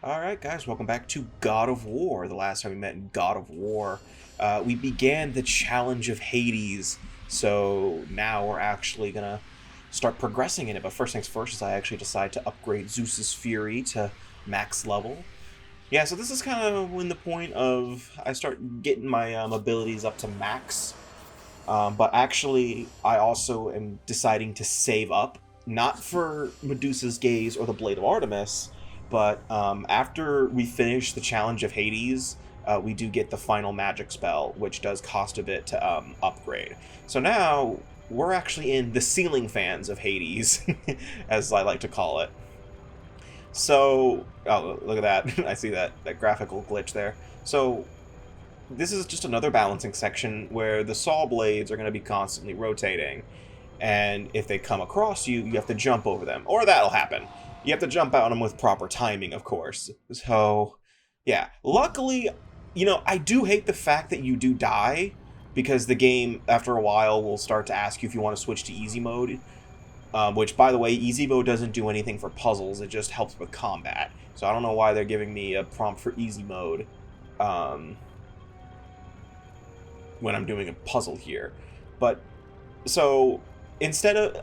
Alright guys, welcome back to God of War. The last time we met in God of War, we began the Challenge of Hades, so now we're actually gonna start progressing in it. But first things first is I actually decide to upgrade Zeus's Fury to max level. Yeah, so this is kind of when the point of I start getting my abilities up to max. But actually, I also am deciding to save up, not for Medusa's Gaze or the Blade of Artemis, but after we finish the Challenge of Hades, we do get the final magic spell, which does cost a bit to upgrade. So now we're actually in the ceiling fans of Hades, as I like to call it. So, oh, look at that. I see that graphical glitch there. So this is just another balancing section where the saw blades are going to be constantly rotating, and if they come across you, you have to jump over them, or that'll happen. You have to jump out on them with proper timing, of course. So, yeah. Luckily, I do hate the fact that you do die, because the game, after a while, will start to ask you if you want to switch to easy mode, which, by the way, easy mode doesn't do anything for puzzles, it just helps with combat. So I don't know why they're giving me a prompt for easy mode. When I'm doing a puzzle here. But so instead of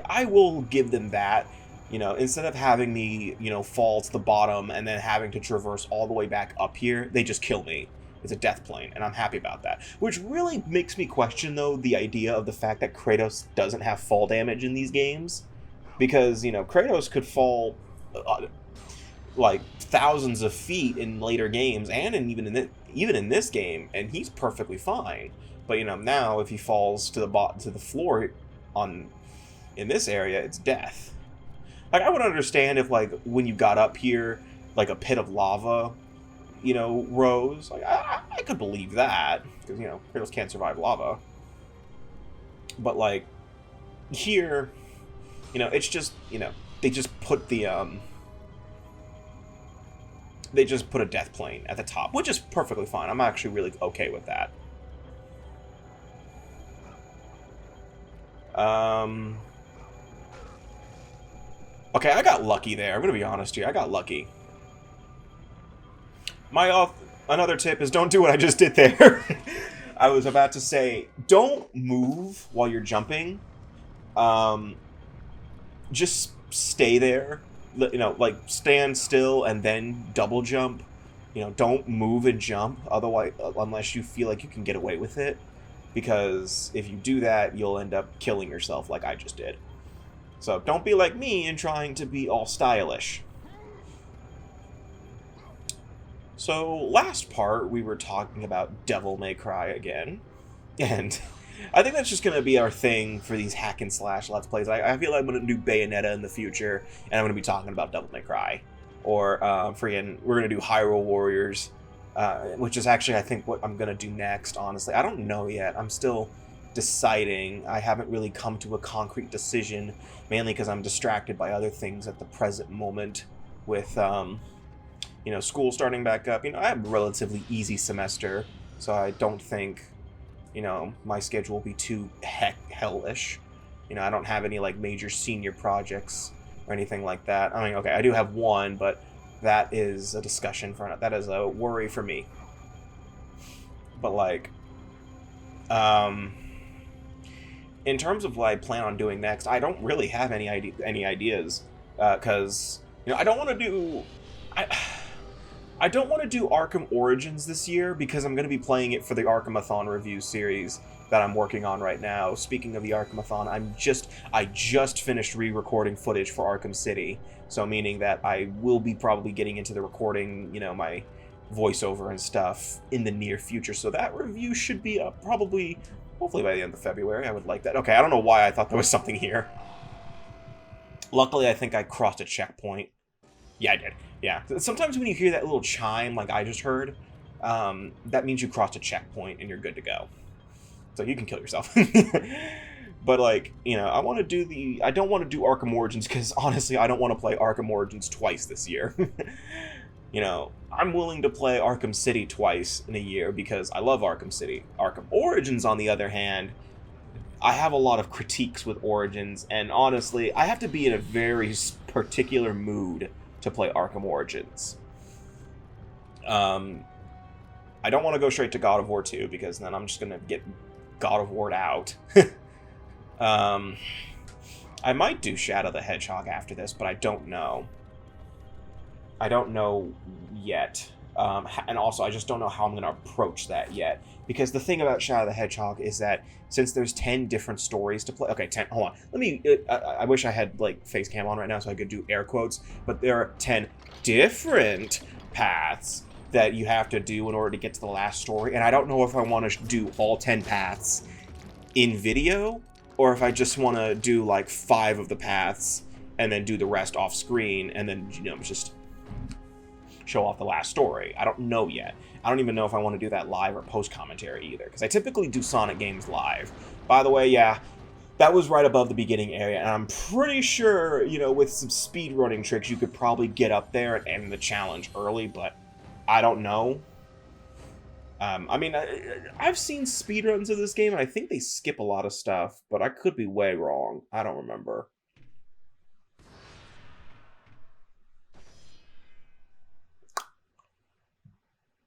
I will give them that, instead of having me, fall to the bottom and then having to traverse all the way back up here, they just kill me. It's a death plane, and I'm happy about that. Which really makes me question, though, the idea of the fact that Kratos doesn't have fall damage in these games. Because, Kratos could fall like thousands of feet in later games, and even in this game, and he's perfectly fine. But now if he falls to the floor in this area, it's death. Like, I would understand if, like, when you got up here, like a pit of lava, rose. Like, I could believe that, because Kratos can't survive lava. But like here, it's just they just put a death plane at the top, which is perfectly fine. I'm actually really okay with that. Okay, I got lucky there. I'm gonna be honest here. I got lucky. Another tip is don't do what I just did there. I was about to say, don't move while you're jumping. Just stay there. Like stand still and then double jump. Don't move and jump, otherwise, unless you feel like you can get away with it. Because if you do that, you'll end up killing yourself like I just did. So don't be like me in trying to be all stylish. So last part, we were talking about Devil May Cry again. And I think that's just going to be our thing for these hack and slash Let's Plays. I feel like I'm going to do Bayonetta in the future, and I'm going to be talking about Devil May Cry. Or, we're going to do Hyrule Warriors, which is actually, I think, what I'm going to do next, honestly. I don't know yet. I'm still deciding. I haven't really come to a concrete decision, mainly because I'm distracted by other things at the present moment with, school starting back up. I have a relatively easy semester, so I don't think my schedule will be too hellish. I don't have any, like, major senior projects or anything like that. I mean, okay, I do have one, but that is a discussion that is a worry for me. But, like, in terms of what I plan on doing next, I don't really have any ideas, because, I don't want to do... I don't want to do Arkham Origins this year because I'm going to be playing it for the Arkhamathon review series that I'm working on right now. Speaking of the Arkhamathon, I just finished re-recording footage for Arkham City, so meaning that I will be probably getting into the recording, my voiceover and stuff in the near future. So that review should be up hopefully by the end of February. I would like that. Okay, I don't know why I thought there was something here. Luckily, I think I crossed a checkpoint. Yeah, I did. Yeah. Sometimes when you hear that little chime, like I just heard, that means you crossed a checkpoint and you're good to go. So you can kill yourself. But, like, I don't want to do Arkham Origins because, honestly, I don't want to play Arkham Origins twice this year. I'm willing to play Arkham City twice in a year because I love Arkham City. Arkham Origins, on the other hand, I have a lot of critiques with Origins, and honestly, I have to be in a very particular mood to play Arkham Origins. Um, I don't want to go straight to God of War 2 because then I'm just going to get God of War'd out. I might do Shadow the Hedgehog after this, but I don't know. I don't know yet. And also, I just don't know how I'm going to approach that yet. Because the thing about Shadow the Hedgehog is that since there's 10 different stories to play... Okay, 10... Hold on. Let me... I wish I had, like, face cam on right now so I could do air quotes. But there are 10 different paths that you have to do in order to get to the last story. And I don't know if I want to do all 10 paths in video, or if I just want to do, like, 5 of the paths and then do the rest off screen and then, you know, just show off the last story. I don't know yet. I don't even know if I want to do that live or post commentary either, because I typically do Sonic games live. By the way, yeah, that was right above the beginning area, and I'm pretty sure, you know, with some speedrunning tricks, you could probably get up there and end the challenge early, but I don't know. I mean, I've seen speedruns of this game, and I think they skip a lot of stuff, but I could be way wrong. I don't remember.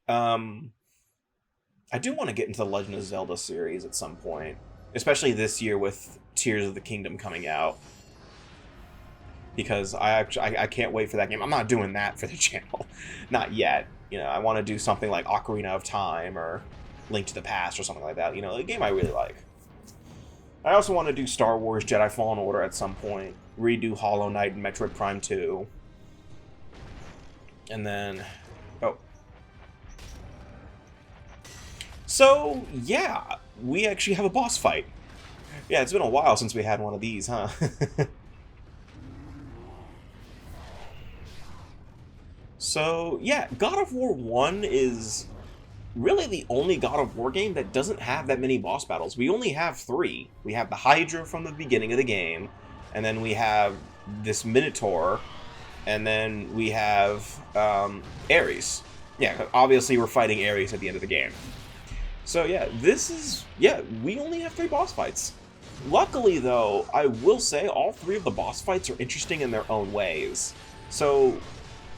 I do want to get into the Legend of Zelda series at some point, especially this year with Tears of the Kingdom coming out, because I can't wait for that game. I'm not doing that for the channel, not yet. You know, I want to do something like Ocarina of Time or Link to the Past or something like that. You know, a game I really like. I also want to do Star Wars Jedi Fallen Order at some point, redo Hollow Knight and Metroid Prime 2, and then So, yeah, we actually have a boss fight. Yeah, it's been a while since we had one of these, huh? So, yeah, God of War 1 is really the only God of War game that doesn't have that many boss battles. We only have 3. We have the Hydra from the beginning of the game, and then we have this Minotaur, and then we have Ares. Yeah, obviously we're fighting Ares at the end of the game. So yeah, we only have 3 boss fights. Luckily though, I will say all 3 of the boss fights are interesting in their own ways. So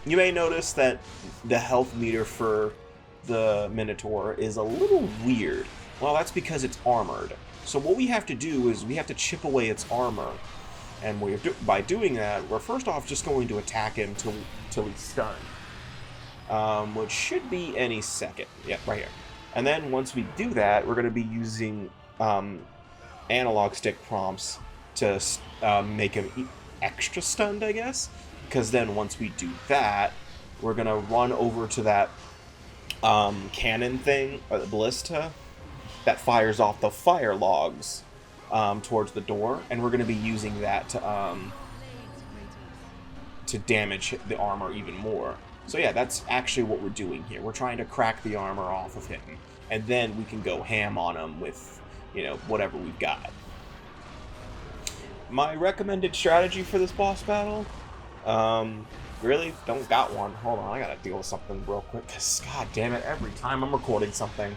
you may notice that the health meter for the Minotaur is a little weird. Well, that's because it's armored. So what we have to do is we have to chip away its armor. And by doing that, we're first off just going to attack him till he's stunned. Which should be any second. Yeah, right here. And then once we do that, we're going to be using analog stick prompts to make him extra stunned, I guess. Because then once we do that, we're going to run over to that cannon thing, or the ballista, that fires off the fire logs towards the door. And we're going to be using that to damage the armor even more. So yeah, that's actually what we're doing here. We're trying to crack the armor off of him, and then we can go ham on him with, you know, whatever we've got. My recommended strategy for this boss battle? Really? Don't got one. Hold on, I gotta deal with something real quick, because god damn it, every time I'm recording something.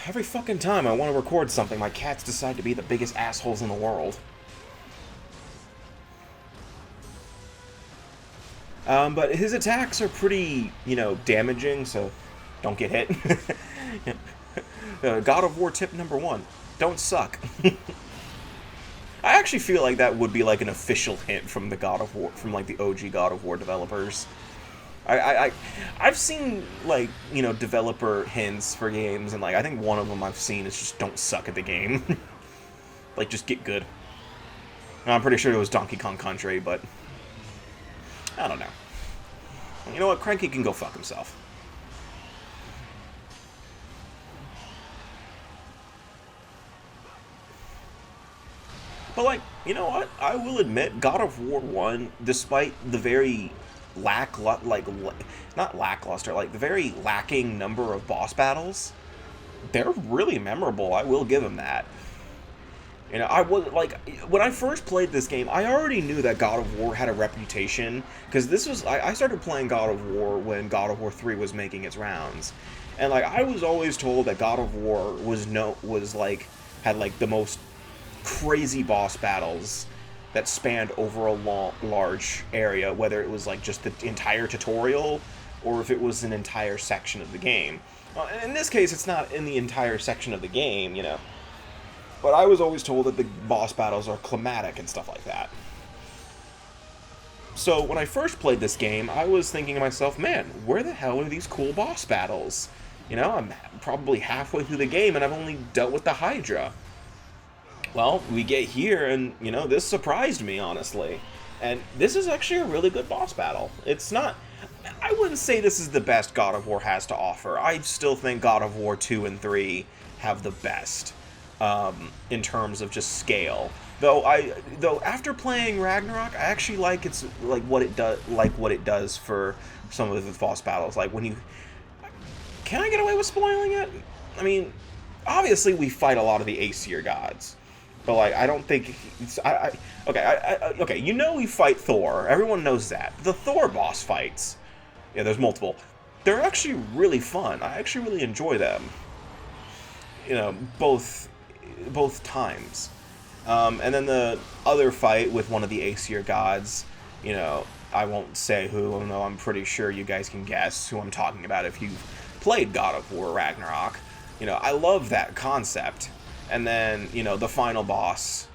Every fucking time I want to record something, my cats decide to be the biggest assholes in the world. But his attacks are pretty, you know, damaging, so don't get hit. God of War tip number 1. Don't suck. I actually feel like that would be like an official hint from the God of War, from like the OG God of War developers. I've seen, like, you know, developer hints for games, and like I think one of them I've seen is just don't suck at the game. Like, just get good. And I'm pretty sure it was Donkey Kong Country, but I don't know. You know what? Cranky can go fuck himself. But like, you know what? I will admit, God of War 1, despite the very not lackluster, like the very lacking number of boss battles, they're really memorable. I will give them that. You know, I was like, when I first played this game, I already knew that God of War had a reputation, because this was, I started playing God of War when God of War 3 was making its rounds. And like, I was always told that God of War had like the most crazy boss battles that spanned over a large area, whether it was like just the entire tutorial or if it was an entire section of the game. In this case, it's not in the entire section of the game, you know. But I was always told that the boss battles are climatic and stuff like that. So when I first played this game, I was thinking to myself, man, where the hell are these cool boss battles? You know, I'm probably halfway through the game and I've only dealt with the Hydra. Well, we get here and, you know, this surprised me, honestly. And this is actually a really good boss battle. It's not... I wouldn't say this is the best God of War has to offer. I still think God of War 2 and 3 have the best. In terms of just scale, though after playing Ragnarok, I actually like what it does for some of the boss battles. Like when you, can I get away with spoiling it? I mean, obviously we fight a lot of the Aesir gods, but like I don't think okay. You know we fight Thor. Everyone knows that. The Thor boss fights, yeah, there's multiple. They're actually really fun. I actually really enjoy them. You know, both times. And then the other fight with one of the Aesir gods, you know, I won't say who, although I'm pretty sure you guys can guess who I'm talking about if you've played God of War Ragnarok. You know, I love that concept. And then, you know, the final boss,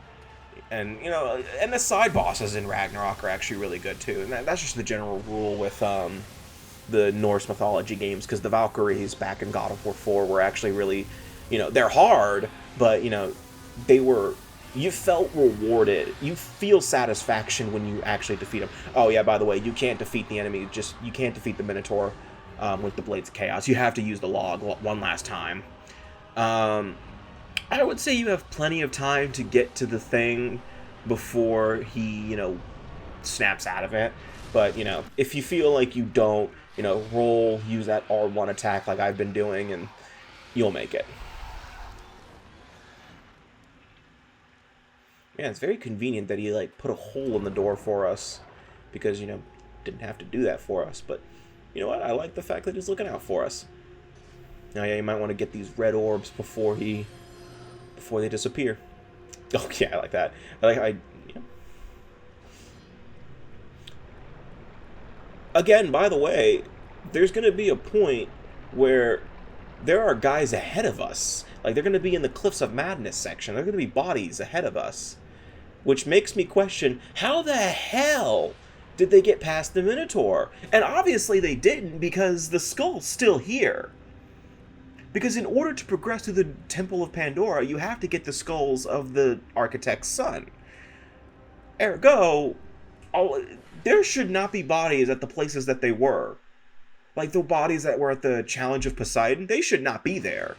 and, you know, and the side bosses in Ragnarok are actually really good too. And that's just the general rule with the Norse mythology games, because the Valkyries back in God of War 4 were actually really, you know, they're hard, but, you know, you felt rewarded. You feel satisfaction when you actually defeat them. Oh, yeah, by the way, you can't defeat the enemy, you can't defeat the Minotaur with the Blades of Chaos. You have to use the log one last time. I would say you have plenty of time to get to the thing before he, you know, snaps out of it. But, you know, if you feel like you don't, you know, use that R1 attack like I've been doing, and you'll make it. Yeah, it's very convenient that he, like, put a hole in the door for us, because, you know, didn't have to do that for us. But, you know what? I like the fact that he's looking out for us. Now, yeah, you might want to get these red orbs before they disappear. Oh, yeah, I like that. Yeah. Again, by the way, there's going to be a point where there are guys ahead of us. Like, they're going to be in the Cliffs of Madness section. They're going to be bodies ahead of us. Which makes me question, how the hell did they get past the Minotaur? And obviously they didn't, because the skull's still here. Because in order to progress through the Temple of Pandora, you have to get the skulls of the Architect's son. Ergo, there should not be bodies at the places that they were. Like the bodies that were at the Challenge of Poseidon, they should not be there.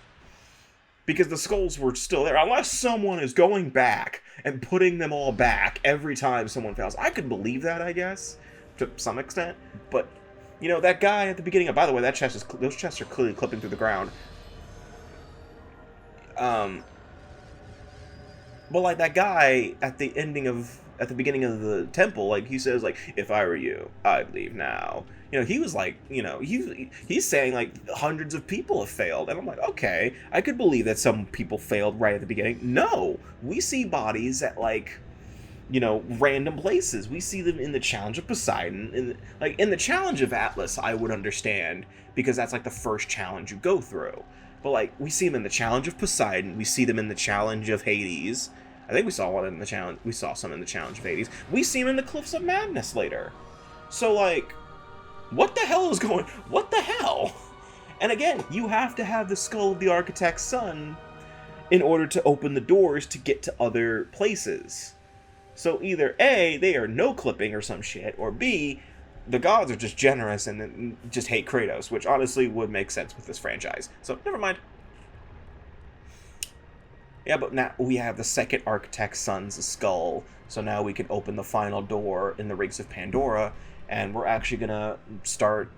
Because the skulls were still there. Unless someone is going back and putting them all back every time someone fails. I could believe that, I guess, to some extent. But, you know, that guy at the beginning... By the way, those chests are clearly clipping through the ground. But, like, that guy at the beginning of the temple, like, he says, like, if I were you, I'd leave now. You know, he was like, you know, he's saying, like, hundreds of people have failed. And I'm like, okay, I could believe that some people failed right at the beginning. No, we see bodies at, like, you know, random places. We see them in the Challenge of Poseidon. In the Challenge of Atlas, I would understand, because that's, like, the first challenge you go through. But, like, we see them in the Challenge of Poseidon. We see them in the Challenge of Hades. I think we saw one in the challenge. We saw some in the Challenge of Hades. We see them in the Cliffs of Madness later. So, like... What the hell? And again, you have to have the skull of the Architect's son in order to open the doors to get to other places. So either A, they are no clipping or some shit, or B, the gods are just generous and just hate Kratos, which honestly would make sense with this franchise. So, never mind. Yeah, but now we have the second Architect's son's skull, so now we can open the final door in the Rigs of Pandora. And we're actually going to start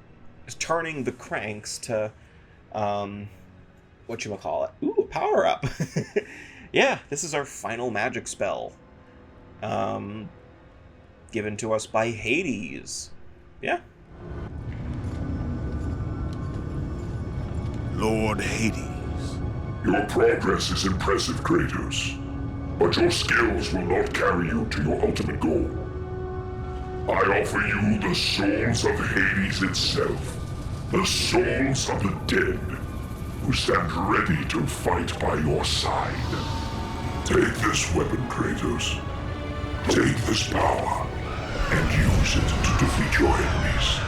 turning the cranks to, whatchamacallit? Ooh, power up. Yeah, this is our final magic spell. Um, given to us by Hades. Yeah. Lord Hades. Your progress is impressive, Kratos, but your skills will not carry you to your ultimate goal. I offer you the souls of Hades itself, the souls of the dead, who stand ready to fight by your side. Take this weapon, Kratos. Take this power, and use it to defeat your enemies.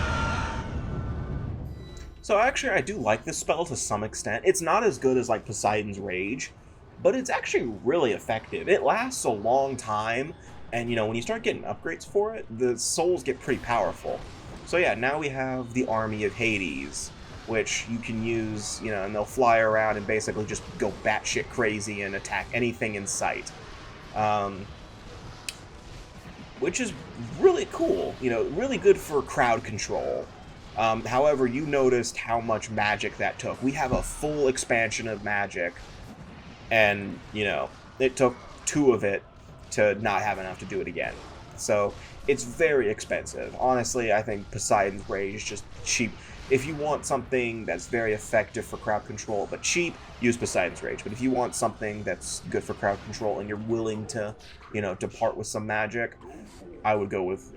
So actually, I do like this spell to some extent. It's not as good as like Poseidon's Rage, but it's actually really effective. It lasts a long time, and when you start getting upgrades for it, the souls get pretty powerful. So yeah, now we have the Army of Hades, which you can use, and they'll fly around and basically just go batshit crazy and attack anything in sight. Which is really cool, really good for crowd control. However, you noticed how much magic that took. We have a full expansion of magic, and, it took 2 of it to not have enough to do it again. So, it's very expensive. Honestly, I think Poseidon's Rage is just cheap. If you want something that's very effective for crowd control, but cheap, use Poseidon's Rage. But if you want something that's good for crowd control and you're willing to, depart with some magic, I would go with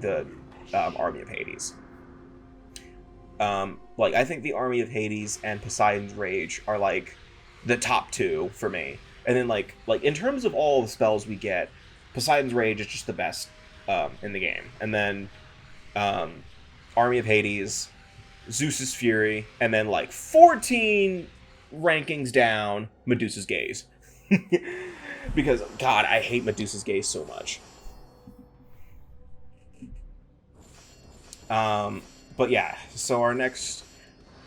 the Army of Hades. I think the Army of Hades and Poseidon's Rage are, the top 2 for me. And then, in terms of all the spells we get, Poseidon's Rage is just the best in the game. And then Army of Hades, Zeus's Fury, and then, 14 rankings down, Medusa's Gaze. Because, God, I hate Medusa's Gaze so much. But yeah, so our next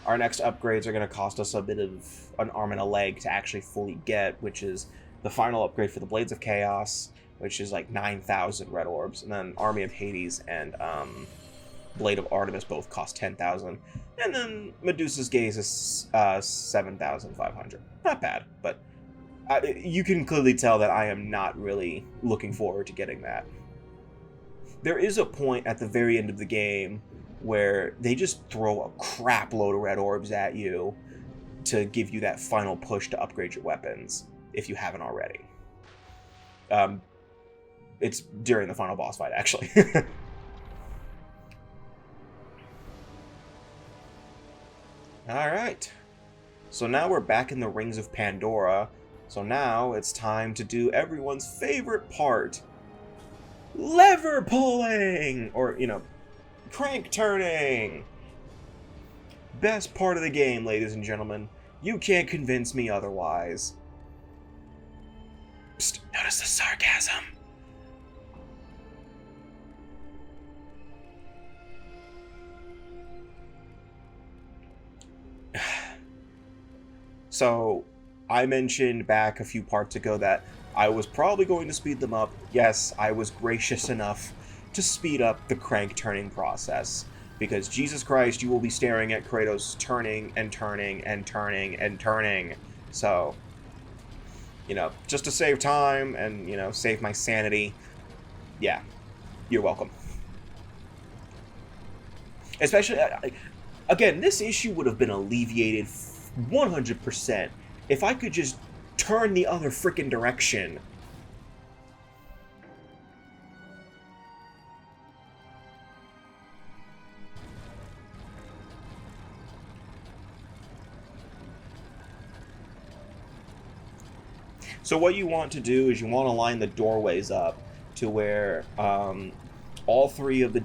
upgrades are going to cost us a bit of an arm and a leg to actually fully get, which is the final upgrade for the Blades of Chaos, which is 9,000 red orbs, and then Army of Hades and Blade of Artemis both cost 10,000, and then Medusa's Gaze is 7,500. Not bad, but you can clearly tell that I am not really looking forward to getting that. There is a point at the very end of the game where they just throw a crap load of red orbs at you to give you that final push to upgrade your weapons, if you haven't already. It's during the final boss fight, actually. Alright. So now we're back in the Rings of Pandora. So now it's time to do everyone's favorite part. Lever pulling! Or, crank turning! Best part of the game, ladies and gentlemen. You can't convince me otherwise. Psst, notice the sarcasm. So, I mentioned back a few parts ago that I was probably going to speed them up. Yes, I was gracious enough to speed up the crank turning process. Because Jesus Christ, you will be staring at Kratos turning and turning and turning and turning. So, just to save time and, save my sanity, yeah, you're welcome. Especially, again, this issue would have been alleviated 100% if I could just turn the other freaking direction. So what you want to do is you want to line the doorways up to where all of the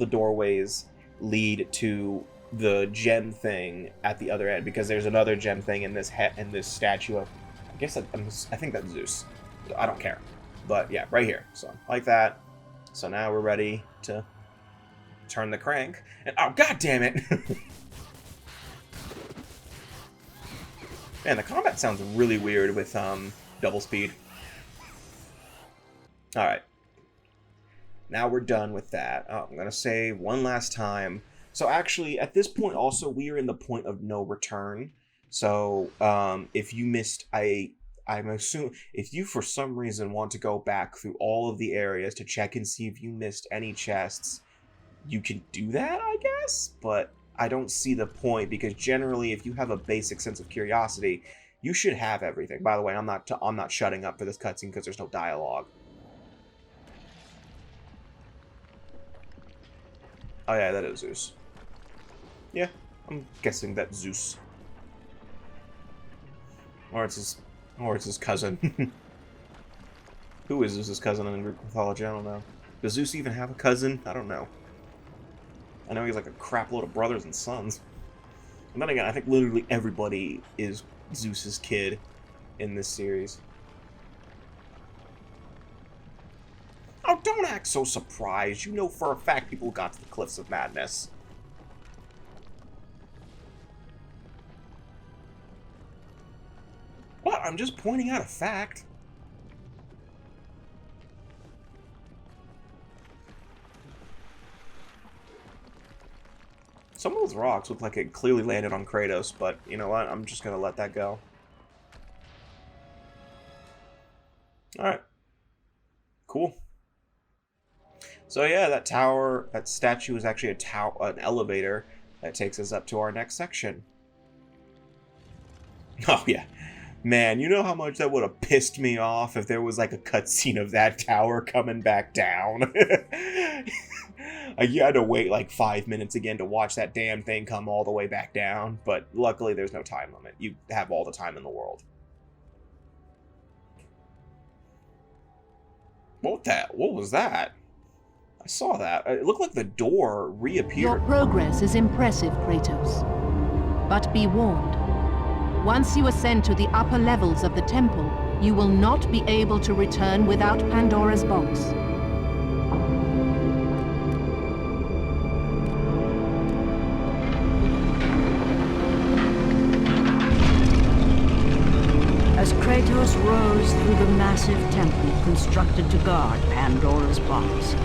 doorways lead to the gem thing at the other end, because there's another gem thing in this statue of, I think that's Zeus. I don't care, but yeah, right here. So like that. So now we're ready to turn the crank. And oh, god damn it! Man, the combat sounds really weird with double speed. Alright. Now we're done with that. Oh, I'm going to say one last time. So actually, at this point also, we are in the point of no return. So if you missed a I'm assuming if you for some reason want to go back through all of the areas to check and see if you missed any chests, you can do that, I guess, but I don't see the point, because generally if you have a basic sense of curiosity, you should have everything. By the way, I'm not shutting up for this cutscene because there's no dialogue. Oh yeah, that is Zeus. Yeah, I'm guessing that's Zeus. Or it's his cousin. Who is Zeus's cousin in Greek mythology? I don't know. Does Zeus even have a cousin? I don't know. I know he's like a crap load of brothers and sons. And then again, I think literally everybody is Zeus's kid in this series. Oh, don't act so surprised. You know for a fact people got to the Cliffs of Madness. What? I'm just pointing out a fact. Some of those rocks look like it clearly landed on Kratos, but you know what? I'm just gonna let that go. Alright. Cool. So yeah, that tower, that statue is actually an elevator that takes us up to our next section. Oh yeah. Man, you know how much that would have pissed me off if there was like a cutscene of that tower coming back down. You had to wait like 5 minutes again to watch that damn thing come all the way back down, but luckily there's no time limit. You have all the time in the world. What was that? I saw that. It looked like the door reappeared. Your progress is impressive, Kratos. But be warned. Once you ascend to the upper levels of the temple, you will not be able to return without Pandora's box. As Kratos rose through the massive temple constructed to guard Pandora's box,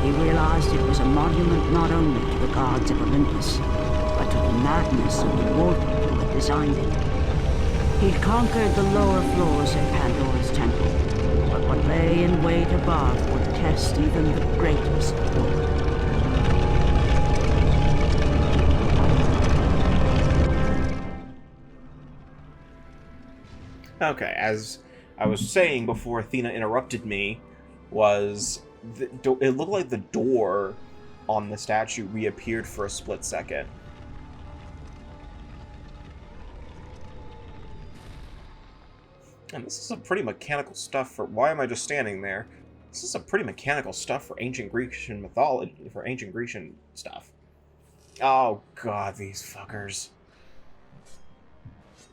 he realized it was a monument not only to the gods of Olympus, but to the madness of the mortal who had designed it. He conquered the lower floors of Pandora's temple, but what lay in wait above would test even the greatest hope. Okay, as I was saying before Athena interrupted me, it looked like the door on the statue reappeared for a split second. And this is a pretty mechanical stuff for... Why am I just standing there? This is a pretty mechanical stuff for ancient Grecian mythology, for ancient Grecian stuff. Oh god, these fuckers.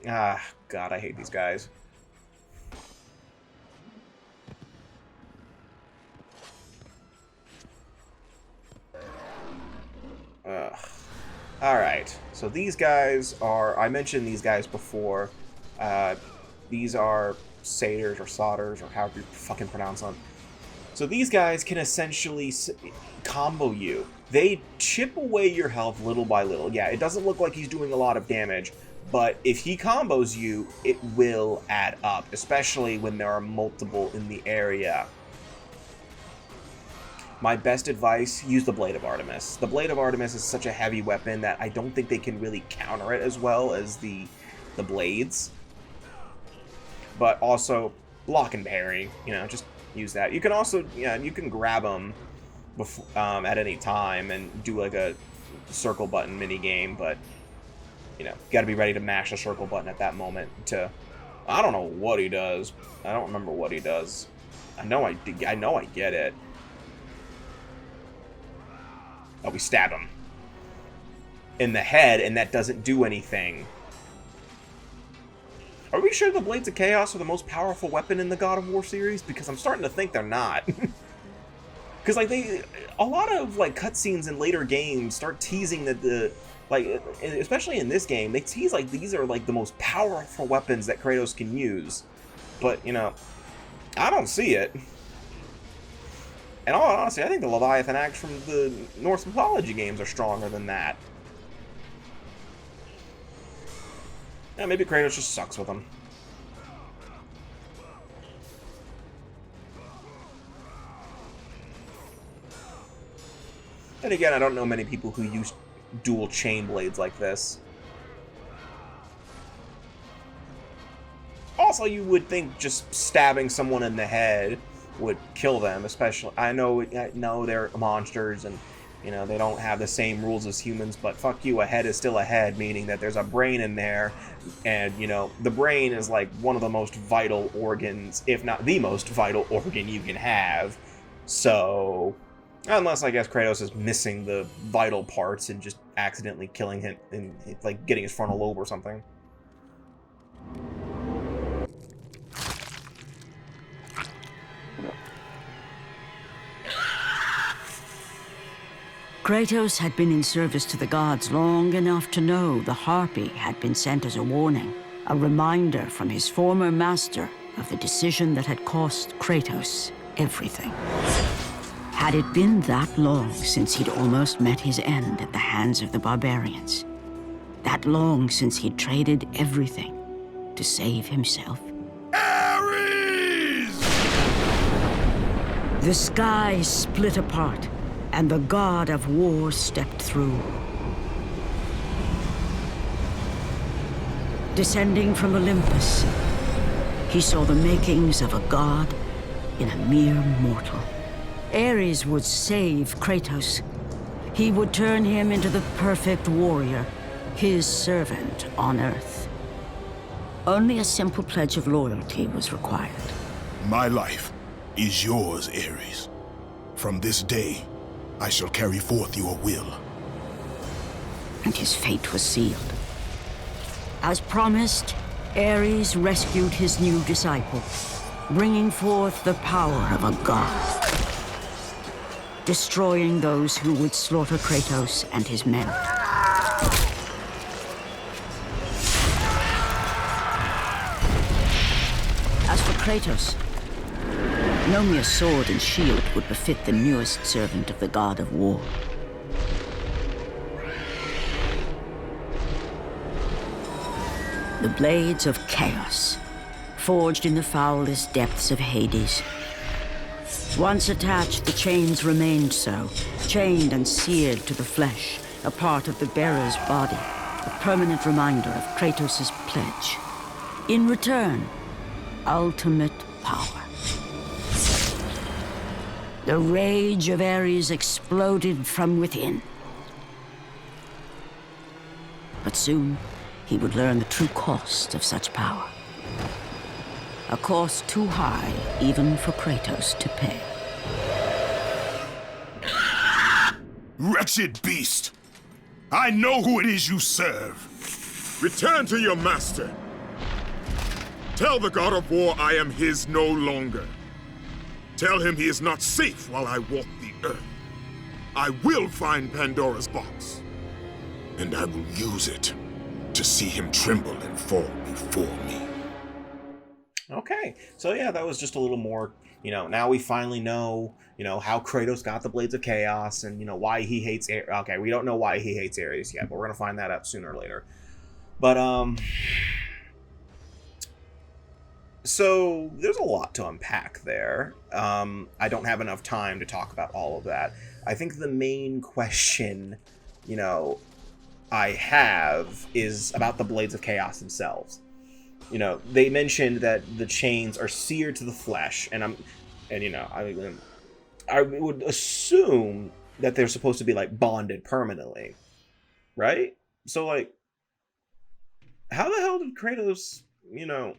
Ah, god, I hate these guys. Ugh. Alright, so these guys are... I mentioned these guys before. These are satyrs or satyrs or however you fucking pronounce them. So these guys can essentially combo you. They chip away your health little by little. Yeah, it doesn't look like he's doing a lot of damage, but if he combos you, it will add up, especially when there are multiple in the area. My best advice, use the Blade of Artemis. The Blade of Artemis is such a heavy weapon that I don't think they can really counter it as well as the blades. But also, block and parry, you know, just use that. You can also, yeah, you can grab them before, at any time and do like a circle button mini game, but, you know, gotta be ready to mash the circle button at that moment to... I don't know what he does. I don't remember what he does. I know I get it. Oh, we stab him in the head, and that doesn't do anything. Are we sure the Blades of Chaos are the most powerful weapon in the God of War series? Because I'm starting to think they're not. Because, like, a lot of, like, cutscenes in later games start teasing that like, especially in this game, they tease, like, these are, like, the most powerful weapons that Kratos can use. But, you know, I don't see it. And all honesty, I think the Leviathan Axe from the Norse mythology games are stronger than that. Yeah, maybe Kratos just sucks with them. And again, I don't know many people who use dual chain blades like this. Also, you would think just stabbing someone in the head would kill them, especially... I know they're monsters and, you know, they don't have the same rules as humans, but fuck you, a head is still a head, meaning that there's a brain in there, and, you know, the brain is like one of the most vital organs, if not the most vital organ you can have. So, unless I guess Kratos is missing the vital parts and just accidentally killing him and, like, getting his frontal lobe or something. Kratos had been in service to the gods long enough to know the Harpy had been sent as a warning, a reminder from his former master of the decision that had cost Kratos everything. Had it been that long since he'd almost met his end at the hands of the barbarians? That long since he'd traded everything to save himself? Ares! The sky split apart, and the god of war stepped through. Descending from Olympus, he saw the makings of a god in a mere mortal. Ares would save Kratos. He would turn him into the perfect warrior, his servant on Earth. Only a simple pledge of loyalty was required. My life is yours, Ares. From this day, I shall carry forth your will. And his fate was sealed. As promised, Ares rescued his new disciple, bringing forth the power of a god, destroying those who would slaughter Kratos and his men. As for Kratos, no mere sword and shield would befit the newest servant of the god of war. The blades of chaos, forged in the foulest depths of Hades. Once attached, the chains remained so, chained and seared to the flesh, a part of the bearer's body, a permanent reminder of Kratos' pledge. In return, ultimate power. The rage of Ares exploded from within. But soon, he would learn the true cost of such power. A cost too high even for Kratos to pay. Wretched beast! I know who it is you serve! Return to your master. Tell the god of war I am his no longer. Tell him he is not safe while I walk the earth. I will find Pandora's box. And I will use it to see him tremble and fall before me. Okay, so yeah, that was just a little more, you know, now we finally know, you know, how Kratos got the Blades of Chaos and, you know, why he hates Ares. Okay, we don't know why he hates Ares yet, but we're gonna find that out sooner or later. But, so there's a lot to unpack there. I don't have enough time to talk about all of that. I think the main question, you know, I have is about the Blades of Chaos themselves. You know, they mentioned that the chains are seared to the flesh, and you know, I would assume that they're supposed to be like bonded permanently, right? So like, how the hell did Kratos, you know?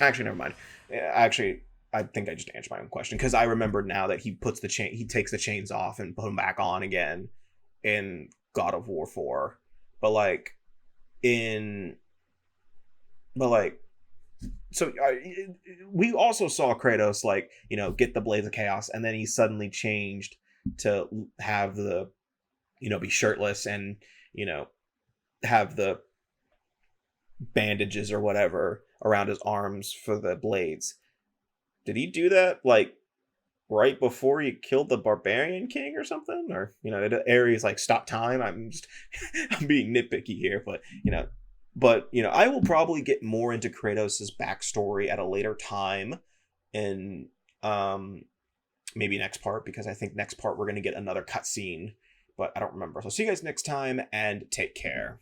Actually, never mind. Actually, I think I just answered my own question, because I remember now that he takes the chains off and put them back on again in God of War 4. But like, so we also saw Kratos, like, you know, get the Blades of Chaos, and then he suddenly changed to have the, you know, be shirtless and, you know, have the bandages or whatever around his arms for the blades. Did he do that like right before he killed the barbarian king or something? Or, you know, did Ares like stop time? I'm being nitpicky here, but you know, I will probably get more into Kratos' backstory at a later time in maybe next part, because I think next part we're going to get another cutscene, but I don't remember. So see you guys next time, and take care.